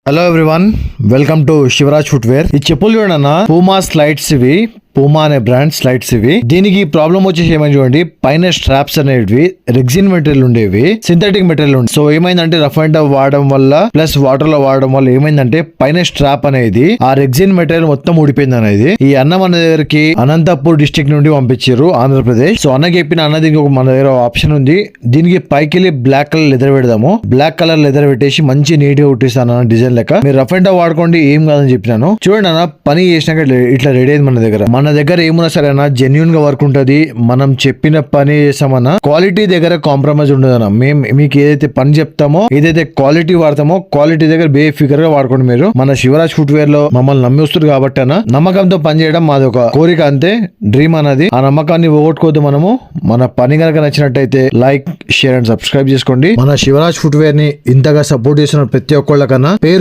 Hello everyone, welcome to Shivaraj footwear. ఈ చెప్పులు చూడన్న పూమా స్లైడ్స్ ఇవి. పూమా అనే బ్రాండ్ స్లైడ్స్ ఇవి. దీనికి ప్రాబ్లం వచ్చేసి ఏమని చూడండి, పైన స్ట్రాప్స్ అనేవి రెగ్జిన్ మెటీరియల్ ఉండేవి, సింథటిక్ మెటీరియల్ ఉండే. సో ఏమైందంటే రఫ్ అండ్ టఫ్ వాడడం వల్ల ప్లస్ వాటర్ లో వాడడం వల్ల ఏమైందంటే పైన స్ట్రాప్ అనేది ఆ రెగ్జిన్ మెటీరియల్ మొత్తం ఊడిపోయింది అనేది. ఈ అన్న మన దగ్గరికి అనంతపూర్ డిస్ట్రిక్ట్ నుండి పంపించారు, ఆంధ్రప్రదేశ్. సో అన్న చెప్పిన అన్నది మన దగ్గర ఆప్షన్ ఉంది. దీనికి పైకి బ్లాక్ కలర్ లెదర్ పెడదాము. బ్లాక్ కలర్ లెదర్ పెట్టేసి మంచి నీట్ గా కుట్టిస్తాను అన్న డిజైన్ లెక్క. మీరు రఫ్ అండ్ టఫ్ వాడుకోండి, ఏం కాదని చెప్పినాను. చూడండి అన్న, పని చేసినాక ఇట్లా రెడీ అయింది మన దగ్గర. మన దగ్గర ఏమున్నా సరే అన్న జెన్యున్ గా వర్క్ ఉంటది. మనం చెప్పిన పని చేసామన్నా క్వాలిటీ దగ్గర కాంప్రమైజ్ ఉండదు అన్న. మేము మీకు ఏదైతే పని చెప్తామో, ఏదైతే క్వాలిటీ వాడతామో క్వాలిటీ దగ్గర బేఫికర్ గా వాడుకోండి. మీరు మన శివరాజ్ ఫుట్వేర్ లో మమ్మల్ని నమ్మిస్తారు కాబట్టి అన్న, నమ్మకంతో పని చేయడం మాది ఒక కోరిక అంతే, డ్రీమ్ అన్నది. ఆ నమ్మకాన్ని పోగొట్టుకోవద్దు మనము. మన పని కనుక నచ్చినట్టయితే లైక్, షేర్ అండ్ సబ్స్క్రైబ్ చేసుకోండి. మన శివరాజ్ ఫుట్వేర్ ని ఇంతగా సపోర్ట్ చేసిన ప్రతి ఒక్కళ్ళకన్నా పేరు